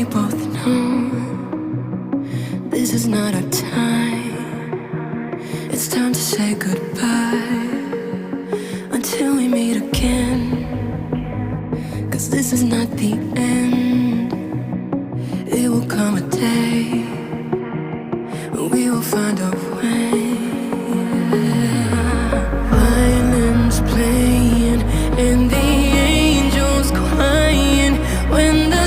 we both know this is not our time. It's time to say goodbye until we meet again. 'Cause this is not the end. It will come a day when we will find a way. Violins playing and the angels crying when the